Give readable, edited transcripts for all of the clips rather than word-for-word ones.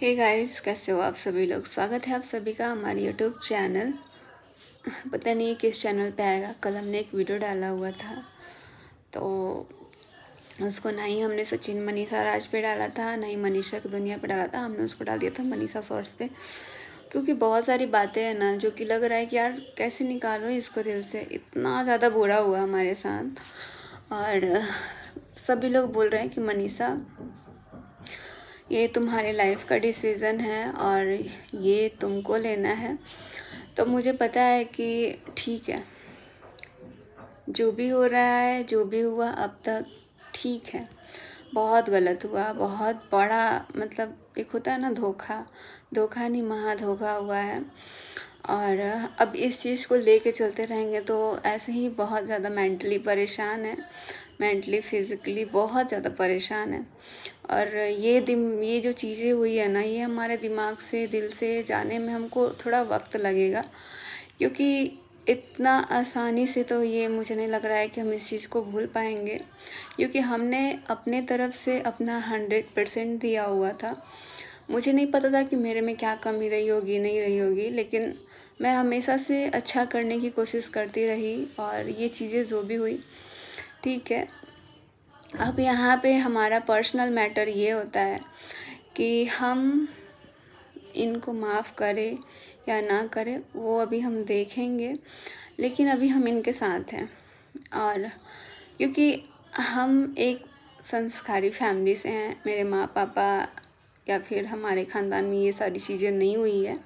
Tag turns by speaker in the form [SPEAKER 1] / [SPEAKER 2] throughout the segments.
[SPEAKER 1] Hey guys, कैसे हो आप सभी लोग। स्वागत है आप सभी का हमारे यूट्यूब चैनल। पता नहीं किस चैनल पे आएगा। कल हमने एक वीडियो डाला हुआ था तो उसको ना ही हमने सचिन मनीषा राज पे डाला था, ना ही मनीषा की दुनिया पे डाला था। हमने उसको डाल दिया था मनीषा शॉर्ट्स पे, क्योंकि बहुत सारी बातें हैं ना जो कि लग रहा है कि यार कैसे निकालो इसको दिल से। इतना ज़्यादा बुरा हुआ हमारे साथ और सभी लोग बोल रहे हैं कि मनीषा ये तुम्हारे लाइफ का डिसीज़न है और ये तुमको लेना है। तो मुझे पता है कि ठीक है, जो भी हो रहा है, जो भी हुआ अब तक ठीक है। बहुत गलत हुआ, बहुत बड़ा, मतलब एक होता है ना धोखा नहीं महा धोखा हुआ है। और अब इस चीज़ को लेके चलते रहेंगे तो ऐसे ही बहुत ज़्यादा मेंटली परेशान है, मेंटली फिज़िकली बहुत ज़्यादा परेशान है। और ये जो चीज़ें हुई है ना, ये हमारे दिमाग से, दिल से जाने में हमको थोड़ा वक्त लगेगा, क्योंकि इतना आसानी से तो ये मुझे नहीं लग रहा है कि हम इस चीज़ को भूल पाएंगे, क्योंकि हमने अपने तरफ से अपना 100% दिया हुआ था। मुझे नहीं पता था कि मेरे में क्या कमी रही होगी, नहीं रही होगी, लेकिन मैं हमेशा से अच्छा करने की कोशिश करती रही और ये चीज़ें जो भी हुई ठीक है। अब यहाँ पे हमारा पर्सनल मैटर ये होता है कि हम इनको माफ़ करें या ना करें, वो अभी हम देखेंगे, लेकिन अभी हम इनके साथ हैं। और क्योंकि हम एक संस्कारी फैमिली से हैं, मेरे माँ पापा या फिर हमारे ख़ानदान में ये सारी चीज़ें नहीं हुई है,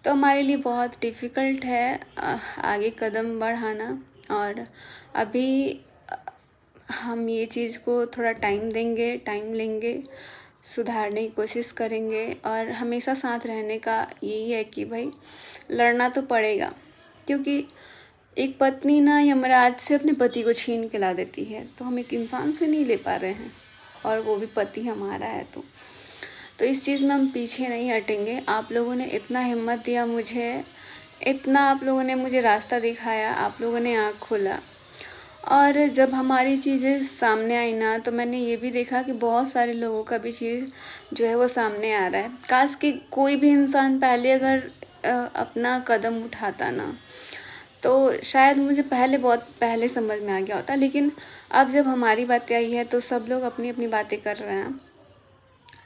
[SPEAKER 1] तो हमारे लिए बहुत डिफ़िकल्ट है आगे कदम बढ़ाना। और अभी हम ये चीज़ को थोड़ा टाइम लेंगे, सुधारने की कोशिश करेंगे और हमेशा साथ रहने का यही है कि भाई लड़ना तो पड़ेगा, क्योंकि एक पत्नी ना यमराज से अपने पति को छीन के ला देती है, तो हम एक इंसान से नहीं ले पा रहे हैं और वो भी पति हमारा है। तो इस चीज़ में हम पीछे नहीं हटेंगे। आप लोगों ने इतना हिम्मत दिया मुझे, इतना आप लोगों ने मुझे रास्ता दिखाया, आप लोगों ने आँख खोला। और जब हमारी चीज़ें सामने आई ना, तो मैंने ये भी देखा कि बहुत सारे लोगों का भी चीज़ जो है वो सामने आ रहा है। काश कि कोई भी इंसान पहले अगर अपना कदम उठाता ना, तो शायद मुझे बहुत पहले समझ में आ गया होता। लेकिन अब जब हमारी बातें आई है तो सब लोग अपनी अपनी बातें कर रहे हैं,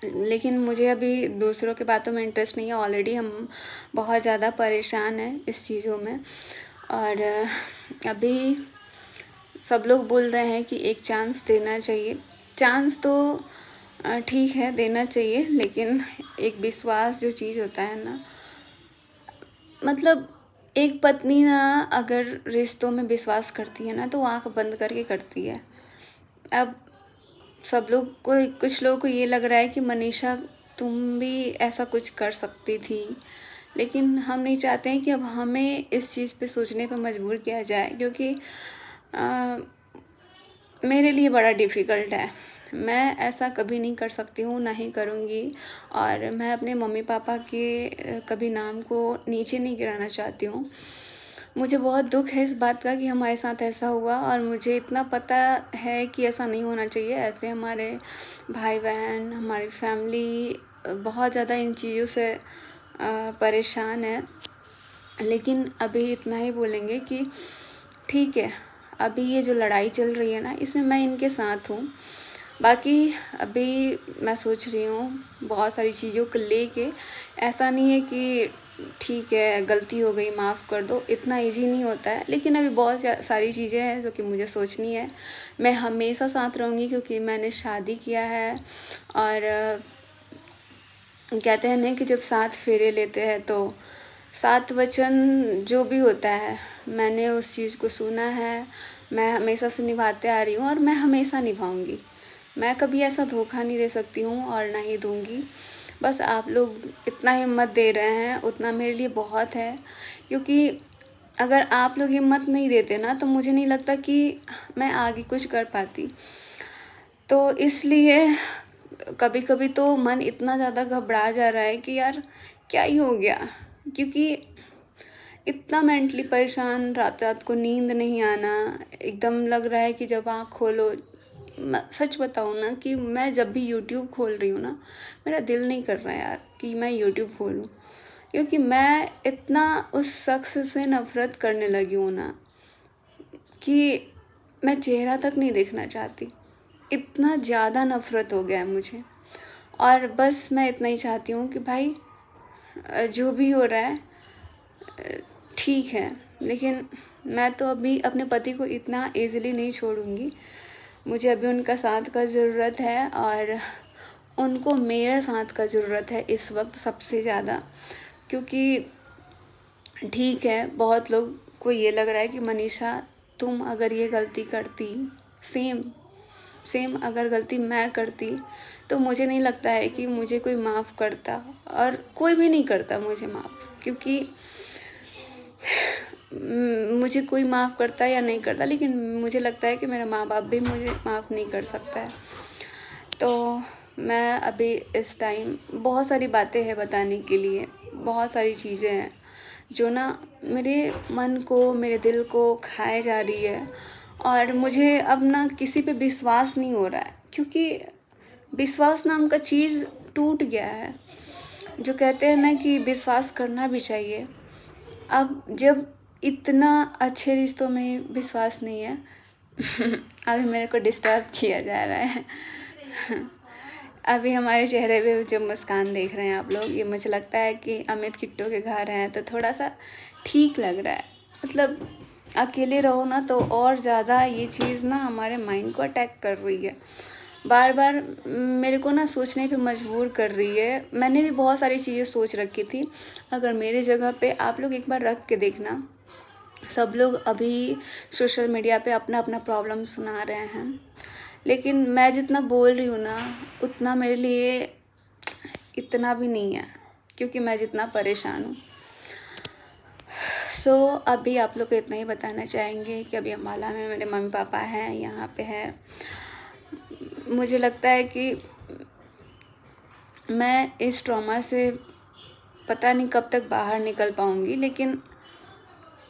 [SPEAKER 1] लेकिन मुझे अभी दूसरों की बातों में इंटरेस्ट नहीं है। ऑलरेडी हम बहुत ज़्यादा परेशान हैं इस चीज़ों में। और अभी सब लोग बोल रहे हैं कि एक चांस देना चाहिए। चांस तो ठीक है देना चाहिए, लेकिन एक विश्वास जो चीज़ होता है ना, मतलब एक पत्नी ना अगर रिश्तों में विश्वास करती है ना, तो आँख बंद करके करती है। अब कुछ लोगों को ये लग रहा है कि मनीषा तुम भी ऐसा कुछ कर सकती थी, लेकिन हम नहीं चाहते हैं कि अब हमें इस चीज़ पे सोचने पे मजबूर किया जाए, क्योंकि मेरे लिए बड़ा डिफ़िकल्ट है। मैं ऐसा कभी नहीं कर सकती हूँ, ना ही करूँगी। और मैं अपने मम्मी पापा के कभी नाम को नीचे नहीं गिराना चाहती हूँ। मुझे बहुत दुख है इस बात का कि हमारे साथ ऐसा हुआ, और मुझे इतना पता है कि ऐसा नहीं होना चाहिए। ऐसे हमारे भाई बहन, हमारी फैमिली बहुत ज़्यादा इन चीज़ों से परेशान है। लेकिन अभी इतना ही बोलेंगे कि ठीक है, अभी ये जो लड़ाई चल रही है ना, इसमें मैं इनके साथ हूँ। बाकी अभी मैं सोच रही हूँ बहुत सारी चीज़ों को लेके। ऐसा नहीं है कि ठीक है गलती हो गई माफ़ कर दो, इतना इजी नहीं होता है। लेकिन अभी बहुत सारी चीज़ें हैं जो कि मुझे सोचनी है। मैं हमेशा साथ रहूँगी, क्योंकि मैंने शादी किया है। और कहते हैं ना कि जब 7 फेरे लेते हैं तो 7 वचन जो भी होता है, मैंने उस चीज़ को सुना है। मैं हमेशा से निभाते आ रही हूँ और मैं हमेशा निभाऊंगी। मैं कभी ऐसा धोखा नहीं दे सकती हूँ और ना ही दूंगी। बस आप लोग इतना हिम्मत दे रहे हैं, उतना मेरे लिए बहुत है। क्योंकि अगर आप लोग हिम्मत नहीं देते ना, तो मुझे नहीं लगता कि मैं आगे कुछ कर पाती। तो इसलिए कभी कभी तो मन इतना ज़्यादा घबरा जा रहा है कि यार क्या ही हो गया, क्योंकि इतना मेंटली परेशान, रात रात को नींद नहीं आना, एकदम लग रहा है कि जब आँख खोलो सच बताऊँ ना कि मैं जब भी यूट्यूब खोल रही हूँ ना, मेरा दिल नहीं कर रहा यार कि मैं यूट्यूब खोलूँ, क्योंकि मैं इतना उस शख्स से नफ़रत करने लगी हूँ ना कि मैं चेहरा तक नहीं देखना चाहती। इतना ज़्यादा नफ़रत हो गया है मुझे। और बस मैं इतना ही चाहती हूँ कि भाई जो भी हो रहा है ठीक है, लेकिन मैं तो अभी अपने पति को इतना ईज़िली नहीं छोड़ूंगी। मुझे अभी उनका साथ का ज़रूरत है और उनको मेरा साथ का ज़रूरत है इस वक्त सबसे ज़्यादा। क्योंकि ठीक है, बहुत लोग को ये लग रहा है कि मनीषा तुम अगर ये गलती करती, सेम अगर गलती मैं करती, तो मुझे नहीं लगता है कि मुझे कोई माफ़ करता, और कोई भी नहीं करता मुझे माफ़। क्योंकि मुझे कोई माफ़ करता या नहीं करता, लेकिन मुझे लगता है कि मेरा माँ बाप भी मुझे माफ़ नहीं कर सकता है। तो मैं अभी इस टाइम बहुत सारी बातें हैं बताने के लिए, बहुत सारी चीज़ें हैं जो ना मेरे मन को, मेरे दिल को खाए जा रही है। और मुझे अब ना किसी पे विश्वास नहीं हो रहा है, क्योंकि विश्वास नाम का चीज़ टूट गया है। जो कहते हैं ना कि विश्वास करना भी चाहिए, अब जब इतना अच्छे रिश्तों में विश्वास नहीं है अभी मेरे को डिस्टर्ब किया जा रहा है अभी हमारे चेहरे पे जो मुस्कान देख रहे हैं आप लोग, ये मुझे लगता है कि अमित किट्टू के घर हैं तो थोड़ा सा ठीक लग रहा है। मतलब अकेले रहो ना तो और ज़्यादा ये चीज़ ना हमारे माइंड को अटैक कर रही है, बार बार मेरे को ना सोचने पे मजबूर कर रही है। मैंने भी बहुत सारी चीज़ें सोच रखी थी, अगर मेरे जगह पे आप लोग एक बार रख के देखना। सब लोग अभी सोशल मीडिया पे अपना अपना प्रॉब्लम सुना रहे हैं, लेकिन मैं जितना बोल रही हूँ ना उतना मेरे लिए इतना भी नहीं है, क्योंकि मैं जितना परेशान हूँ। सो अभी आप लोग को इतना ही बताना चाहेंगे कि अभी अम्बाला में मेरे मम्मी पापा हैं, यहाँ पे हैं। मुझे लगता है कि मैं इस ट्रॉमा से पता नहीं कब तक बाहर निकल पाऊँगी, लेकिन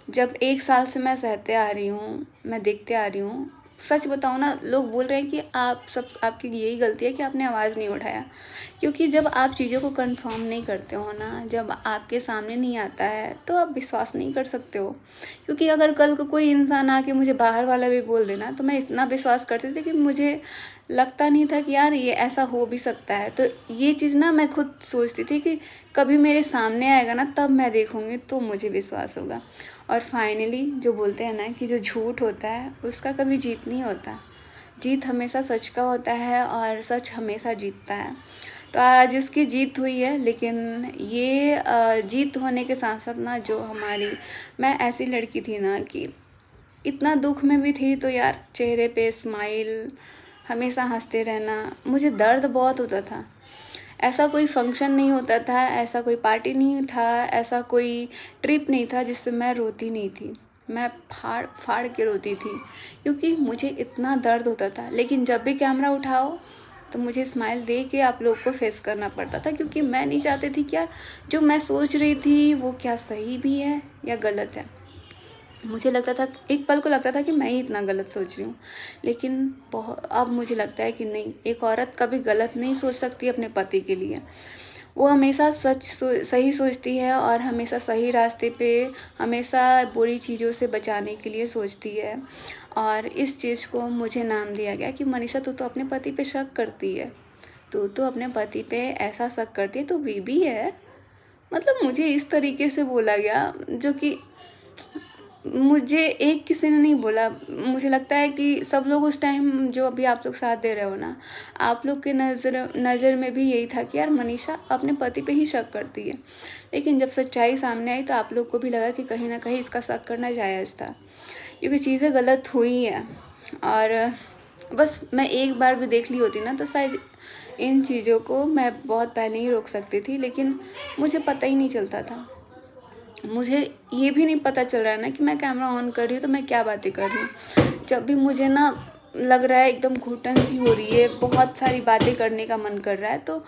[SPEAKER 1] जब 1 साल से मैं सहते आ रही हूँ, मैं देखते आ रही हूँ। सच बताऊँ ना, लोग बोल रहे हैं कि आपकी यही गलती है कि आपने आवाज़ नहीं उठाया, क्योंकि जब आप चीज़ों को कंफर्म नहीं करते हो ना, जब आपके सामने नहीं आता है तो आप विश्वास नहीं कर सकते हो। क्योंकि अगर कल को कोई इंसान आके मुझे बाहर वाला भी बोल देना, तो मैं इतना विश्वास करती थी कि मुझे लगता नहीं था कि यार ये ऐसा हो भी सकता है। तो ये चीज़ ना मैं खुद सोचती थी कि कभी मेरे सामने आएगा ना तब मैं देखूँगी तो मुझे विश्वास होगा। और फाइनली जो बोलते हैं ना कि जो झूठ होता है उसका कभी जीत नहीं होता, जीत हमेशा सच का होता है और सच हमेशा जीतता है। तो आज उसकी जीत हुई है, लेकिन ये जीत होने के साथ साथ ना जो मैं ऐसी लड़की थी ना कि इतना दुख में भी थी तो यार चेहरे पे स्माइल, हमेशा हंसते रहना। मुझे दर्द बहुत होता था, ऐसा कोई फंक्शन नहीं होता था, ऐसा कोई पार्टी नहीं था, ऐसा कोई ट्रिप नहीं था जिस पे मैं रोती नहीं थी। मैं फाड़ फाड़ के रोती थी, क्योंकि मुझे इतना दर्द होता था। लेकिन जब भी कैमरा उठाओ तो मुझे स्माइल दे के आप लोग को फेस करना पड़ता था, क्योंकि मैं नहीं चाहती थी कि यार जो मैं सोच रही थी वो क्या सही भी है या गलत है। मुझे लगता था, एक पल को लगता था कि मैं ही इतना गलत सोच रही हूँ, लेकिन अब मुझे लगता है कि नहीं, एक औरत कभी गलत नहीं सोच सकती अपने पति के लिए। वो हमेशा सही सोचती है और हमेशा सही रास्ते पे, हमेशा बुरी चीज़ों से बचाने के लिए सोचती है। और इस चीज़ को मुझे नाम दिया गया कि मनीषा तू तो अपने पति पे शक करती है, तू तो अपने पति पे ऐसा शक करती है, तो बीबी है। मतलब मुझे इस तरीके से बोला गया, जो कि मुझे एक किसी ने नहीं बोला। मुझे लगता है कि सब लोग उस टाइम, जो अभी आप लोग साथ दे रहे हो ना, आप लोग के नज़र में भी यही था कि यार मनीषा अपने पति पे ही शक करती है। लेकिन जब सच्चाई सामने आई तो आप लोग को भी लगा कि कहीं ना कहीं इसका शक करना जायज़ था, क्योंकि चीज़ें गलत हुई हैं। और बस मैं एक बार भी देख ली होती ना तो शायद इन चीज़ों को मैं बहुत पहले ही रोक सकती थी, लेकिन मुझे पता ही नहीं चलता था। मुझे ये भी नहीं पता चल रहा है ना कि मैं कैमरा ऑन कर रही हूँ तो मैं क्या बातें कर रही हूँ। जब भी मुझे ना लग रहा है एकदम घुटन सी हो रही है, बहुत सारी बातें करने का मन कर रहा है, तो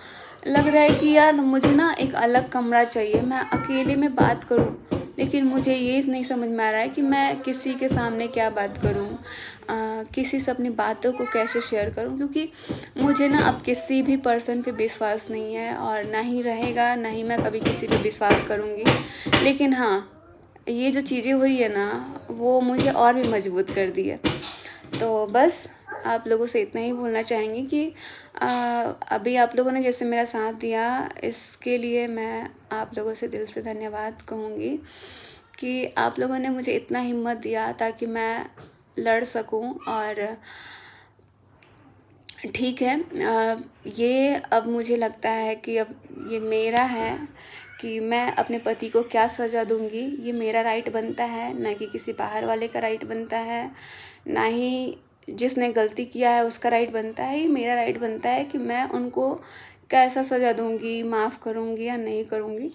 [SPEAKER 1] लग रहा है कि यार मुझे ना एक अलग कमरा चाहिए, मैं अकेले में बात करूँ। लेकिन मुझे ये नहीं समझ में आ रहा है कि मैं किसी के सामने क्या बात करूँ। किसी से अपनी बातों को कैसे शेयर करूं, क्योंकि मुझे ना अब किसी भी पर्सन पे विश्वास नहीं है और ना ही रहेगा, ना ही मैं कभी किसी पे विश्वास करूंगी। लेकिन हाँ, ये जो चीज़ें हुई है ना वो मुझे और भी मजबूत कर दी है। तो बस आप लोगों से इतना ही बोलना चाहेंगे कि अभी आप लोगों ने जैसे मेरा साथ दिया, इसके लिए मैं आप लोगों से दिल से धन्यवाद कहूँगी कि आप लोगों ने मुझे इतना हिम्मत दिया ताकि मैं लड़ सकूं। और ठीक है, ये अब मुझे लगता है कि अब ये मेरा है कि मैं अपने पति को क्या सज़ा दूंगी। ये मेरा राइट बनता है, ना कि किसी बाहर वाले का राइट बनता है, ना ही जिसने गलती किया है उसका राइट बनता है। ये मेरा राइट बनता है कि मैं उनको कैसा सज़ा दूंगी, माफ़ करूंगी या नहीं करूंगी।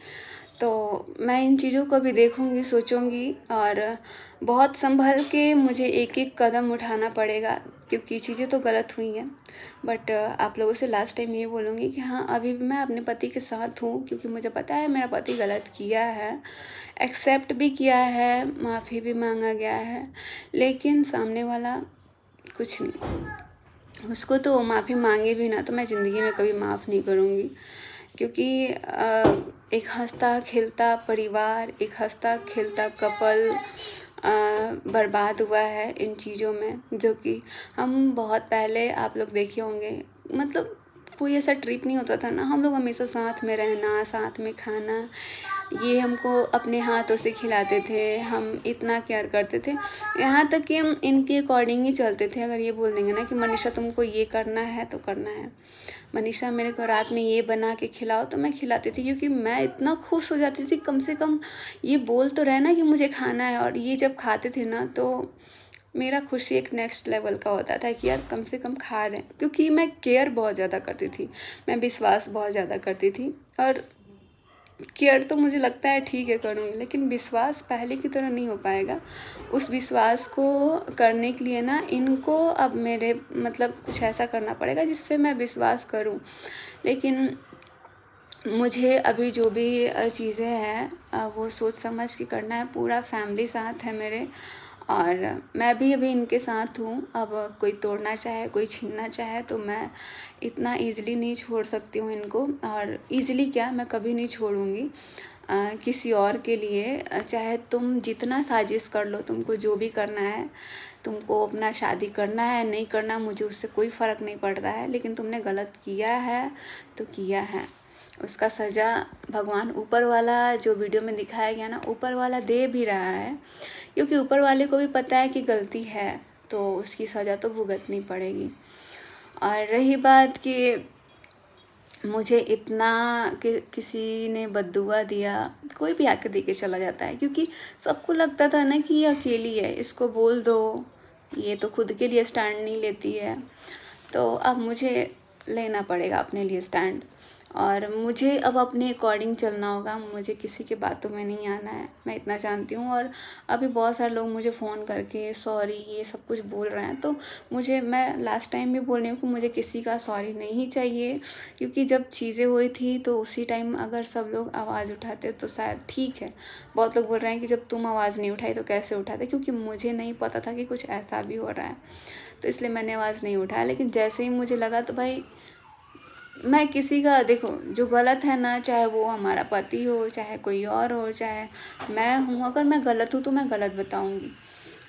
[SPEAKER 1] तो मैं इन चीज़ों को भी देखूंगी, सोचूंगी और बहुत संभल के मुझे एक एक कदम उठाना पड़ेगा, क्योंकि चीज़ें तो गलत हुई हैं। बट आप लोगों से लास्ट टाइम ये बोलूँगी कि हाँ, अभी भी मैं अपने पति के साथ हूँ, क्योंकि मुझे पता है मेरा पति गलत किया है, एक्सेप्ट भी किया है, माफ़ी भी मांगा गया है। लेकिन सामने वाला कुछ नहीं, उसको तो माफ़ी मांगे भी ना तो मैं ज़िंदगी में कभी माफ़ नहीं करूँगी। क्योंकि एक हंसता खेलता परिवार, एक हंसता खेलता कपल बर्बाद हुआ है इन चीज़ों में, जो कि हम बहुत पहले आप लोग देखे होंगे। मतलब कोई ऐसा ट्रिप नहीं होता था ना, हम लोग हमेशा साथ में रहना, साथ में खाना, ये हमको अपने हाथों से खिलाते थे, हम इतना केयर करते थे। यहाँ तक कि हम इनके अकॉर्डिंग ही चलते थे। अगर ये बोल देंगे ना कि मनीषा तुमको ये करना है तो करना है, मनीषा मेरे को रात में ये बना के खिलाओ, तो मैं खिलाती थी, क्योंकि मैं इतना खुश हो जाती थी कम से कम ये बोल तो रहे ना कि मुझे खाना है। और ये जब खाते थे ना तो मेरा खुशी एक नेक्स्ट लेवल का होता था कि यार कम से कम खा रहे हैं, क्योंकि मैं केयर बहुत ज़्यादा करती थी, मैं विश्वास बहुत ज़्यादा करती थी। और केयर तो मुझे लगता है ठीक है करूँगी, लेकिन विश्वास पहले की तरह नहीं हो पाएगा। उस विश्वास को करने के लिए ना इनको अब मेरे मतलब कुछ ऐसा करना पड़ेगा जिससे मैं विश्वास करूँ। लेकिन मुझे अभी जो भी चीज़ें हैं वो सोच समझ के करना है। पूरा फैमिली साथ है मेरे, और मैं भी अभी इनके साथ हूँ। अब कोई तोड़ना चाहे, कोई छीनना चाहे तो मैं इतना इजीली नहीं छोड़ सकती हूँ इनको। और इजीली क्या, मैं कभी नहीं छोड़ूंगी किसी और के लिए। चाहे तुम जितना साजिश कर लो, तुमको जो भी करना है, तुमको अपना शादी करना है नहीं करना, मुझे उससे कोई फ़र्क नहीं पड़ता है। लेकिन तुमने गलत किया है तो किया है, उसका सज़ा भगवान ऊपर वाला, जो वीडियो में दिखाया गया ना, ऊपर वाला दे भी रहा है। क्योंकि ऊपर वाले को भी पता है कि गलती है तो उसकी सज़ा तो भुगतनी पड़ेगी। और रही बात कि मुझे इतना कि किसी ने बद्दुआ दिया, कोई भी आके दे के चला जाता है, क्योंकि सबको लगता था ना कि ये अकेली है, इसको बोल दो, ये तो खुद के लिए स्टैंड नहीं लेती है। तो अब मुझे लेना पड़ेगा अपने लिए स्टैंड, और मुझे अब अपने अकॉर्डिंग चलना होगा। मुझे किसी के बातों में नहीं आना है, मैं इतना जानती हूँ। और अभी बहुत सारे लोग मुझे फ़ोन करके सॉरी ये सब कुछ बोल रहे हैं, तो मैं लास्ट टाइम भी बोल रही हूँ कि मुझे किसी का सॉरी नहीं चाहिए। क्योंकि जब चीज़ें हुई थी तो उसी टाइम अगर सब लोग आवाज़ उठाते तो शायद ठीक है। बहुत लोग बोल रहे हैं कि जब तुम आवाज़ नहीं उठाई तो कैसे उठाते, क्योंकि मुझे नहीं पता था कि कुछ ऐसा भी हो रहा है, तो इसलिए मैंने आवाज़ नहीं उठाया। लेकिन जैसे ही मुझे लगा तो भाई मैं किसी का, देखो जो गलत है ना, चाहे वो हमारा पति हो, चाहे कोई और हो, चाहे मैं हूँ, अगर मैं गलत हूँ तो मैं गलत बताऊँगी,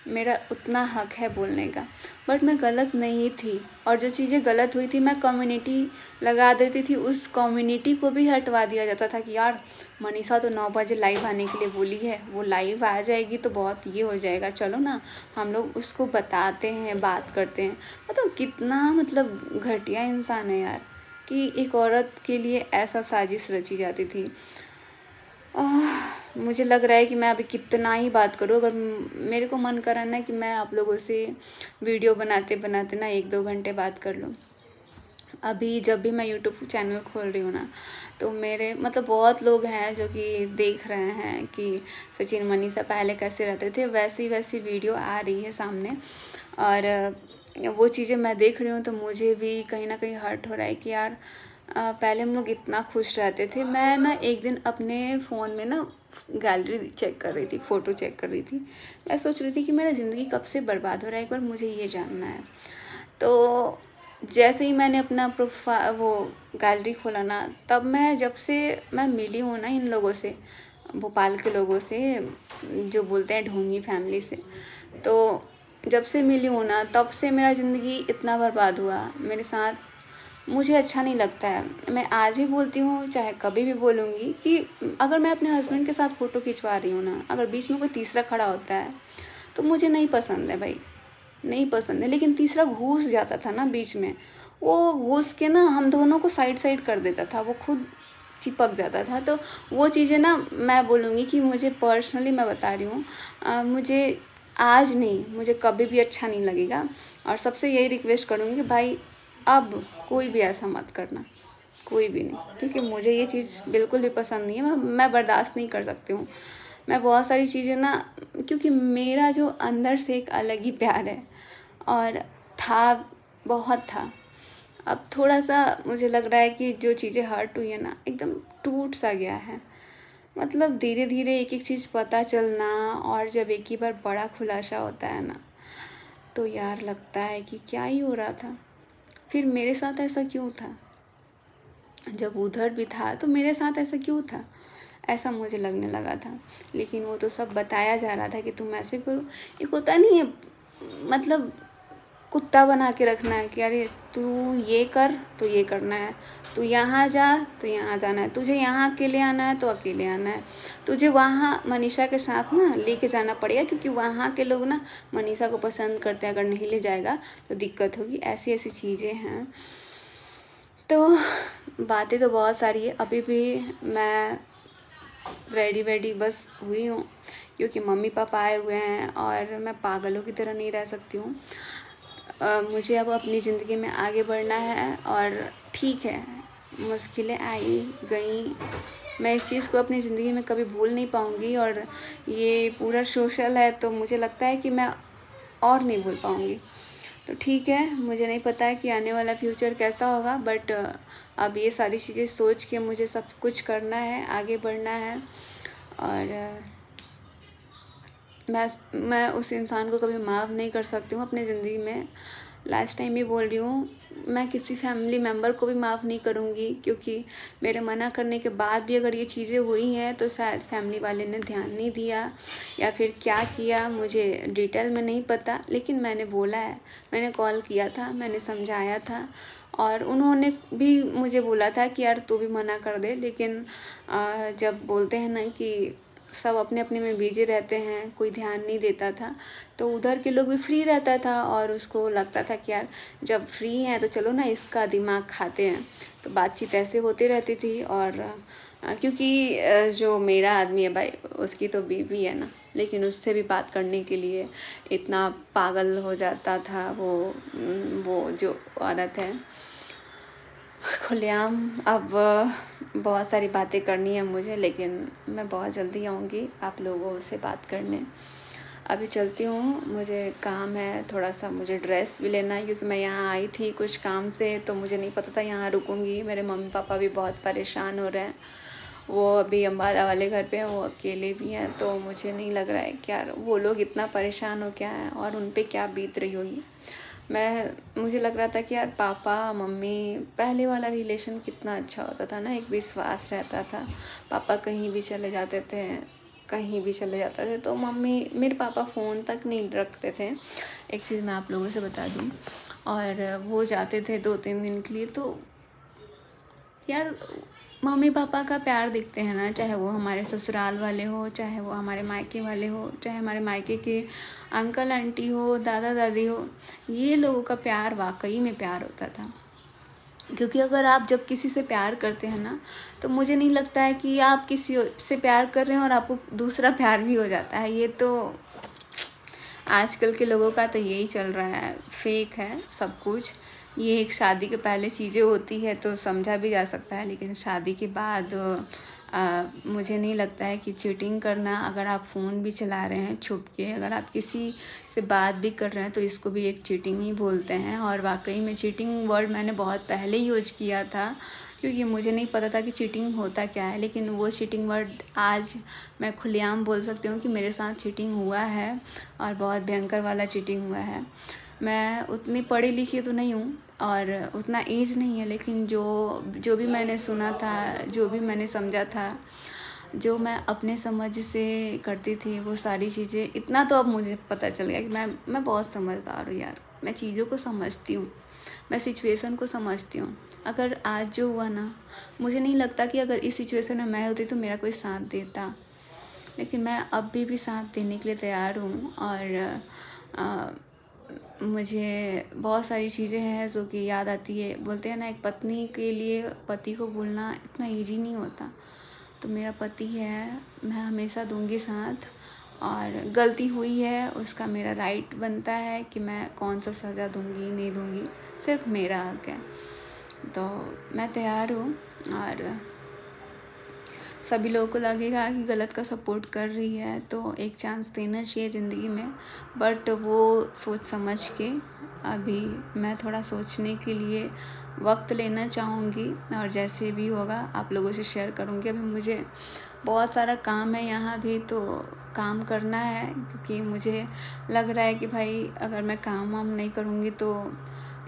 [SPEAKER 1] मेरा उतना हक है बोलने का। बट मैं गलत नहीं थी, और जो चीज़ें गलत हुई थी मैं कम्युनिटी लगा देती थी, उस कम्युनिटी को भी हटवा दिया जाता था कि यार मनीषा तो 9 बजे लाइव आने के लिए बोली है, वो लाइव आ जाएगी तो बहुत ये हो जाएगा, चलो ना हम लोग उसको बताते हैं, बात करते हैं। मतलब कितना मतलब घटिया इंसान है यार, कि एक औरत के लिए ऐसा साजिश रची जाती थी। मुझे लग रहा है कि मैं अभी कितना ही बात करूँ। अगर मेरे को मन करा ना कि मैं आप लोगों से वीडियो बनाते बनाते ना 1-2 घंटे बात कर लूँ। अभी जब भी मैं यूट्यूब चैनल खोल रही हूँ ना, तो मेरे मतलब बहुत लोग हैं जो कि देख रहे हैं कि सचिन मनीषा पहले कैसे रहते थे, वैसी वीडियो आ रही है सामने। और वो चीज़ें मैं देख रही हूँ तो मुझे भी कहीं ना कहीं हर्ट हो रहा है कि यार पहले हम लोग इतना खुश रहते थे। मैं ना एक दिन अपने फ़ोन में ना गैलरी चेक कर रही थी, फ़ोटो चेक कर रही थी। मैं सोच रही थी कि मेरा ज़िंदगी कब से बर्बाद हो रहा है, एक बार मुझे ये जानना है। तो जैसे ही मैंने अपना वो गैलरी खोला ना, तब जब से मैं मिली हूँ ना इन लोगों से, भोपाल के लोगों से, जो बोलते हैं ढोंगी फैमिली से, तो जब से मिली हूँ ना तब से मेरा ज़िंदगी इतना बर्बाद हुआ मेरे साथ। मुझे अच्छा नहीं लगता है। मैं आज भी बोलती हूँ, चाहे कभी भी बोलूँगी, कि अगर मैं अपने हस्बैंड के साथ फ़ोटो खिंचवा रही हूँ ना, अगर बीच में कोई तीसरा खड़ा होता है तो मुझे नहीं पसंद है भाई, नहीं पसंद है। लेकिन तीसरा घुस जाता था ना बीच में, वो घुस के ना हम दोनों को साइड साइड कर देता था, वो खुद चिपक जाता था। तो वो चीज़ें ना मैं बोलूँगी कि मुझे पर्सनली मैं बता रही हूँ, मुझे आज नहीं, मुझे कभी भी अच्छा नहीं लगेगा। और सबसे यही रिक्वेस्ट करूँगी कि भाई अब कोई भी ऐसा मत करना, कोई भी नहीं, क्योंकि मुझे ये चीज़ बिल्कुल भी पसंद नहीं है। मैं बर्दाश्त नहीं कर सकती हूँ। मैं बहुत सारी चीज़ें ना, क्योंकि मेरा जो अंदर से एक अलग ही प्यार है, और था, बहुत था। अब थोड़ा सा मुझे लग रहा है कि जो चीज़ें हर्ट हुई है ना, एकदम टूट सा गया है। मतलब धीरे धीरे एक एक चीज़ पता चलना, और जब एक ही बार बड़ा खुलासा होता है ना, तो यार लगता है कि क्या ही हो रहा था, फिर मेरे साथ ऐसा क्यों था, जब उधर भी था तो मेरे साथ ऐसा क्यों था, ऐसा मुझे लगने लगा था। लेकिन वो तो सब बताया जा रहा था कि तुम ऐसे करो। एक होता नहीं है, मतलब कुत्ता बना के रखना है कि अरे तू ये कर तो ये करना है, तू यहाँ जा तो यहाँ जाना है, तुझे यहाँ अकेले आना है तो अकेले आना है, तुझे वहाँ मनीषा के साथ ना लेके जाना पड़ेगा, क्योंकि वहाँ के लोग ना मनीषा को पसंद करते हैं, अगर नहीं ले जाएगा तो दिक्कत होगी। ऐसी ऐसी चीज़ें हैं। तो बातें तो बहुत सारी है। अभी भी मैं रेडी बस हुई हूँ, क्योंकि मम्मी पापा आए हुए हैं और मैं पागलों की तरह नहीं रह सकती हूँ। मुझे अब अपनी ज़िंदगी में आगे बढ़ना है, और ठीक है, मुश्किलें आई गई, मैं इस चीज़ को अपनी ज़िंदगी में कभी भूल नहीं पाऊँगी। और ये पूरा सोशल है तो मुझे लगता है कि मैं और नहीं भूल पाऊँगी। तो ठीक है, मुझे नहीं पता है कि आने वाला फ्यूचर कैसा होगा, बट अब ये सारी चीज़ें सोच के मुझे सब कुछ करना है, आगे बढ़ना है। और मैं उस इंसान को कभी माफ़ नहीं कर सकती हूँ अपनी ज़िंदगी में। लास्ट टाइम भी बोल रही हूँ, मैं किसी फैमिली मेम्बर को भी माफ़ नहीं करूँगी, क्योंकि मेरे मना करने के बाद भी अगर ये चीज़ें हुई हैं तो शायद फैमिली वाले ने ध्यान नहीं दिया, या फिर क्या किया मुझे डिटेल में नहीं पता। लेकिन मैंने बोला है, मैंने कॉल किया था, मैंने समझाया था, और उन्होंने भी मुझे बोला था कि यार तू भी मना कर दे। लेकिन जब बोलते हैं ना कि सब अपने अपने में बिजी रहते हैं, कोई ध्यान नहीं देता था, तो उधर के लोग भी फ्री रहता था, और उसको लगता था कि यार जब फ्री हैं तो चलो ना इसका दिमाग खाते हैं। तो बातचीत ऐसे होती रहती थी। और क्योंकि जो मेरा आदमी है भाई, उसकी तो बीवी है ना, लेकिन उससे भी बात करने के लिए इतना पागल हो जाता था वो जो औरत है। खुलेआम अब बहुत सारी बातें करनी है मुझे, लेकिन मैं बहुत जल्दी आऊँगी आप लोगों से बात करने। अभी चलती हूँ, मुझे काम है थोड़ा सा, मुझे ड्रेस भी लेना है, क्योंकि मैं यहाँ आई थी कुछ काम से, तो मुझे नहीं पता था यहाँ रुकूँगी। मेरे मम्मी पापा भी बहुत परेशान हो रहे हैं, वो अभी अम्बाला वाले घर पे हैं, वो अकेले भी हैं। तो मुझे नहीं लग रहा है कि यार वो लोग इतना परेशान हो क्या है, और उन पर क्या बीत रही होगी। मुझे लग रहा था कि यार पापा मम्मी, पहले वाला रिलेशन कितना अच्छा होता था ना, एक विश्वास रहता था। पापा कहीं भी चले जाते थे, कहीं भी चले जाते थे, तो मेरे पापा फ़ोन तक नहीं रखते थे। एक चीज़ मैं आप लोगों से बता दूँ, और वो जाते थे 2-3 दिन के लिए, तो यार मम्मी पापा का प्यार देखते हैं ना, चाहे वो हमारे ससुराल वाले हो, चाहे वो हमारे मायके वाले हो, चाहे हमारे मायके के अंकल आंटी हो, दादा दादी हो, ये लोगों का प्यार वाकई में प्यार होता था। क्योंकि अगर आप जब किसी से प्यार करते हैं ना, तो मुझे नहीं लगता है कि आप किसी से प्यार कर रहे हैं और आपको दूसरा प्यार भी हो जाता है। ये तो आजकल के लोगों का तो यही चल रहा है, फेक है सब कुछ। ये एक शादी के पहले चीज़ें होती है तो समझा भी जा सकता है, लेकिन शादी के बाद मुझे नहीं लगता है कि चीटिंग करना, अगर आप फ़ोन भी चला रहे हैं छुप के, अगर आप किसी से बात भी कर रहे हैं, तो इसको भी एक चीटिंग ही बोलते हैं। और वाकई में चीटिंग वर्ड मैंने बहुत पहले यूज किया था, क्योंकि मुझे नहीं पता था कि चीटिंग होता क्या है। लेकिन वो चीटिंग वर्ड आज मैं खुलेआम बोल सकती हूँ कि मेरे साथ चीटिंग हुआ है और बहुत भयंकर वाला चीटिंग हुआ है। मैं उतनी पढ़ी लिखी तो नहीं हूँ और उतना एज नहीं है, लेकिन जो भी मैंने सुना था, जो भी मैंने समझा था, जो मैं अपने समझ से करती थी वो सारी चीज़ें, इतना तो अब मुझे पता चल गया कि मैं बहुत समझदार हूँ यार। मैं चीज़ों को समझती हूँ, मैं सिचुएशन को समझती हूँ। अगर आज जो हुआ ना, मुझे नहीं लगता कि अगर इस सिचुएशन में मैं होती तो मेरा कोई साथ देता, लेकिन मैं अब भी साथ देने के लिए तैयार हूँ। और मुझे बहुत सारी चीज़ें हैं जो कि याद आती है। बोलते हैं ना, एक पत्नी के लिए पति को भूलना इतना ईजी नहीं होता। तो मेरा पति है, मैं हमेशा दूंगी साथ, और गलती हुई है उसका मेरा राइट बनता है कि मैं कौन सा सज़ा दूंगी नहीं दूंगी, सिर्फ मेरा हक है। तो मैं तैयार हूँ। और सभी लोगों को लगेगा कि गलत का सपोर्ट कर रही है तो एक चांस देना चाहिए ज़िंदगी में, बट वो सोच समझ के। अभी मैं थोड़ा सोचने के लिए वक्त लेना चाहूँगी और जैसे भी होगा आप लोगों से शेयर करूँगी। अभी मुझे बहुत सारा काम है यहाँ भी, तो काम करना है, क्योंकि मुझे लग रहा है कि भाई अगर मैं काम वाम नहीं करूँगी तो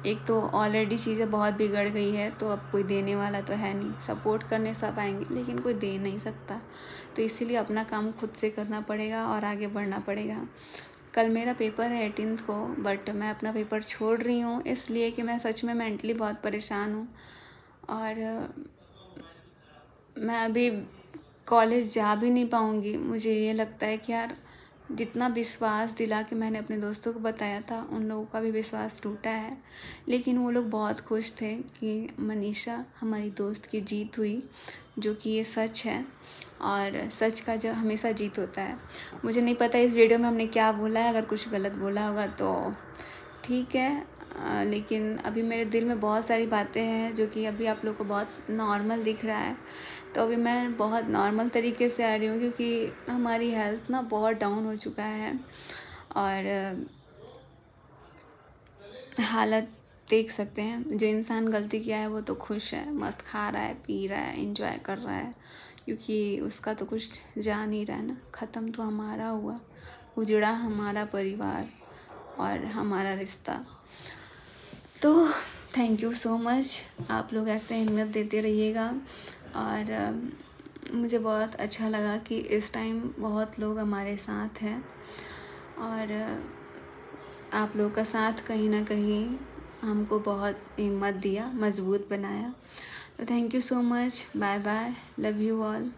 [SPEAKER 1] एक तो ऑलरेडी चीज़ें बहुत बिगड़ गई है, तो अब कोई देने वाला तो है नहीं। सपोर्ट करने सब आएंगे लेकिन कोई दे नहीं सकता, तो इसीलिए अपना काम खुद से करना पड़ेगा और आगे बढ़ना पड़ेगा। कल मेरा पेपर है 18 को, बट मैं अपना पेपर छोड़ रही हूँ इसलिए कि मैं सच में मेंटली बहुत परेशान हूँ। और मैं अभी कॉलेज जा भी नहीं पाऊँगी। मुझे ये लगता है कि यार जितना विश्वास दिला के मैंने अपने दोस्तों को बताया था, उन लोगों का भी विश्वास टूटा है। लेकिन वो लोग बहुत खुश थे कि मनीषा हमारी दोस्त की जीत हुई, जो कि ये सच है और सच का जो हमेशा जीत होता है। मुझे नहीं पता इस वीडियो में हमने क्या बोला है, अगर कुछ गलत बोला होगा तो ठीक है। लेकिन अभी मेरे दिल में बहुत सारी बातें हैं जो कि अभी आप लोग को बहुत नॉर्मल दिख रहा है, तो अभी मैं बहुत नॉर्मल तरीके से आ रही हूँ, क्योंकि हमारी हेल्थ ना बहुत डाउन हो चुका है। और हालत देख सकते हैं, जो इंसान गलती किया है वो तो खुश है, मस्त खा रहा है, पी रहा है, एंजॉय कर रहा है, क्योंकि उसका तो कुछ जा नहीं रहा है ना। ख़त्म तो हमारा हुआ, उजड़ा हमारा परिवार और हमारा रिश्ता। तो थैंक यू सो मच, आप लोग ऐसे हिम्मत देते रहिएगा। और मुझे बहुत अच्छा लगा कि इस टाइम बहुत लोग हमारे साथ हैं, और आप लोग का साथ कहीं ना कहीं हमको बहुत हिम्मत दिया, मजबूत बनाया। तो thank you so much, bye bye, love you all.